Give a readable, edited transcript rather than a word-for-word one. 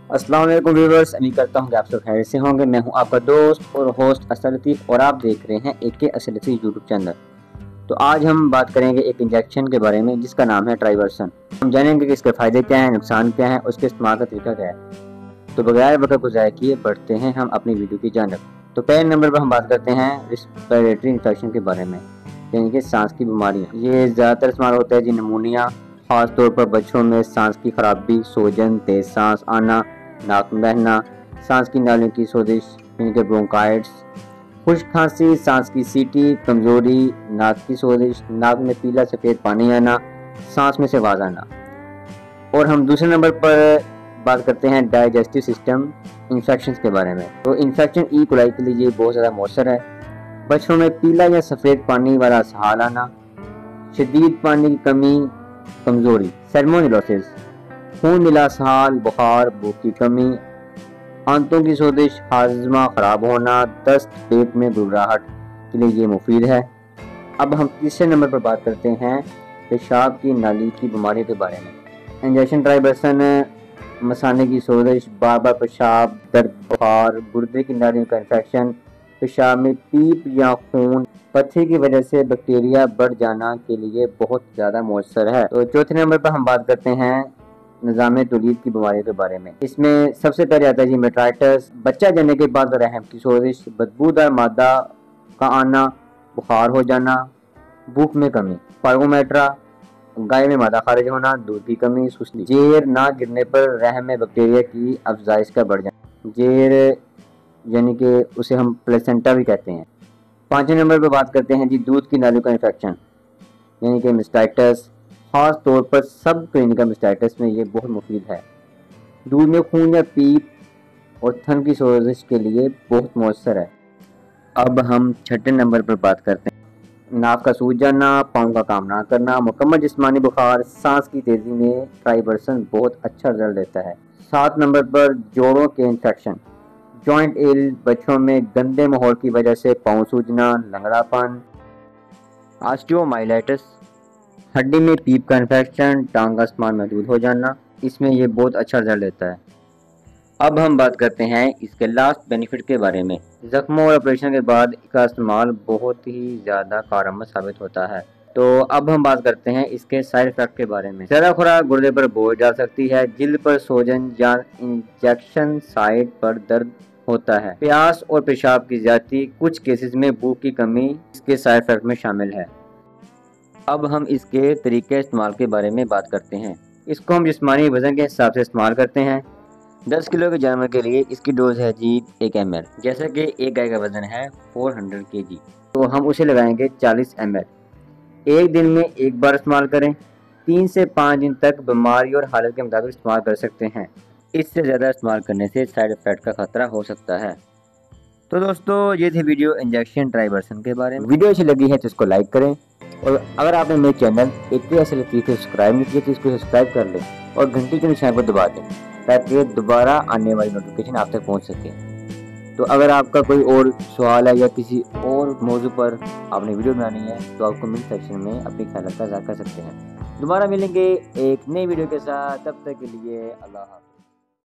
अस्सलाम वालेकुम व्यूअर्स, उम्मीद करता हूँ कि आप सब खैरियत से होंगे। मैं हूँ आपका दोस्त और होस्ट असद लतीफ़ और आप देख रहे हैं AK असद लतीफ़ यूट्यूब चैनल। तो आज हम बात करेंगे एक इंजेक्शन के बारे में जिसका नाम है ट्राइवर्सन। हम जानेंगे कि इसके फ़ायदे क्या हैं, नुकसान क्या है, उसके इस्तेमाल का तरीका क्या है। तो बगैर वक्त गुज़ारे किए बढ़ते हैं हम अपनी वीडियो की जानब। तो पहले नंबर पर हम बात करते हैं रेस्पिरेटरी इन्फेक्शन के बारे में, यानी कि सांस की बीमारियाँ। ये ज़्यादातर इस्तेमाल होता है जी नमूनिया, ख़ास तौर पर बच्चों में सांस की खराबी, सोजन, तेज़ सांस आना, नाक में बहना, सांस की नालियों की सोजिश यानी कि ब्रोंकाइटिस, खुश्क खांसी, सांस की सीटी, कमज़ोरी, नाक की सोजिश, नाक में पीला सफ़ेद पानी आना, सांस में से आवाज़ आना। और हम दूसरे नंबर पर बात करते हैं डाइजेस्टिव सिस्टम इन्फेक्शंस के बारे में। तो इन्फेक्शन ई कोलाई के लिए ये बहुत ज़्यादा मौसर है। बच्चों में पीला या सफ़ेद पानी वाला इसहाल आना, शदीद पानी की कमी, कमज़ोरी, सैल्मोनेलोसिस, खून मिला इसहाल, बुखार, भूख की कमी, आंतों की सोजिश, हाजमा ख़राब होना, दस्त, पेट में घबराहट के लिए ये मुफीद है। अब हम तीसरे नंबर पर बात करते हैं पेशाब की नाली की बीमारियों के बारे में। इंजेक्शन ट्राइवर्सन मसाने की सोजिश, बार बार पेशाब, दर्द, बुखार, गुर्दे की नालियों का इन्फेक्शन, पेशाब में पीप या खून, पथरी की वजह से बैक्टीरिया बढ़ जाना के लिए बहुत ज़्यादा मौसर है। तो चौथे नंबर पर हम बात करते हैं निज़ाम तौलीद की बीमारियों के बारे में। इसमें सबसे पहले आता है जी मेट्राइटिस, बच्चा जन्ने के बाद रहम की सोजिश, बदबूदार मादा का आना, बुखार हो जाना, भूख में कमी, पायगोमेट्रा, गाय में मादा खारिज होना, दूध की कमी, सुस्ती, जेर ना गिरने पर रहम में बैक्टीरिया की अफजाइश का बढ़ जाना, जेर यानी कि उसे हम प्लेसेंटा भी कहते हैं। पाँचवें नंबर पर बात करते हैं जी दूध की नालियों का इन्फेक्शन यानी कि मास्टाइटिस, ख़ास तौर पर सब क्लिनिकल मास्टाइटिस में ये बहुत मुफीद है। दूध में खून या पीप और थन की सोजिश के लिए बहुत मौसर है। अब हम छठे नंबर पर बात करते हैं नाक का सूज जाना, पाँव का काम ना करना, मुकम्मल जिस्मानी बुखार, सांस की तेज़ी में ट्राइवर्सन बहुत अच्छा रिजल्ट देता है। 7 नंबर पर जोड़ों के इन्फेक्शन, जॉइंट एल, बच्चों में गंदे माहौल की वजह से पाँव सूजना, लंगड़ापन, ऑस्टियोमाइलाइटिस, हड्डी में पीप का इन्फेक्शन, टांग का स्मान महदूद हो जाना, इसमें ये बहुत अच्छा रिजल्ट देता है। अब हम बात करते हैं इसके लास्ट बेनिफिट के बारे में। जख्मों और ऑपरेशन के बाद इसका इस्तेमाल बहुत ही ज़्यादा कारगर साबित होता है। तो अब हम बात करते हैं इसके साइड इफेक्ट के बारे में। ज़्यादा खुराक गुर्दे पर बोझ डाल सकती है, जिल्द पर सोजन या इंजेक्शन साइट पर दर्द होता है, प्यास और पेशाब की ज्यादती, कुछ केसेस में भूख की कमी इसके साइड इफेक्ट में शामिल है। अब हम इसके तरीके इस्तेमाल के बारे में बात करते हैं। इसको हम जिस्मानी वजन के हिसाब से इस्तेमाल करते हैं। 10 किलो के जानवर के लिए इसकी डोज है जी 1 ml। जैसा कि एक गाय का वजन है 400 kg, तो हम उसे लगाएंगे 40 ml। एक दिन में एक बार इस्तेमाल करें। 3 से 5 दिन तक बीमारी और हालत के मुताबिक इस्तेमाल कर सकते हैं। इससे ज़्यादा इस्तेमाल करने से साइड इफेक्ट का खतरा हो सकता है। तो दोस्तों ये थी वीडियो इंजेक्शन ट्राइवर्सन के बारे में। वीडियो अच्छी लगी है तो इसको लाइक करें, और अगर आपने मेरे चैनल AK असद लतीफ़ को सब्सक्राइब नहीं किया तो इसको सब्सक्राइब कर लें और घंटी के निशान पर दबा दें ताकि दोबारा आने वाली नोटिफिकेशन आप तक पहुंच सके। तो अगर आपका कोई और सवाल है या किसी और मौजू पर आपने वीडियो बनानी है तो आप कमेंट सेक्शन में अपनी ख्याल का इज़हार कर सकते हैं। दोबारा मिलेंगे एक नई वीडियो के साथ, तब तक के लिए अल्लाह हाफ़िज़।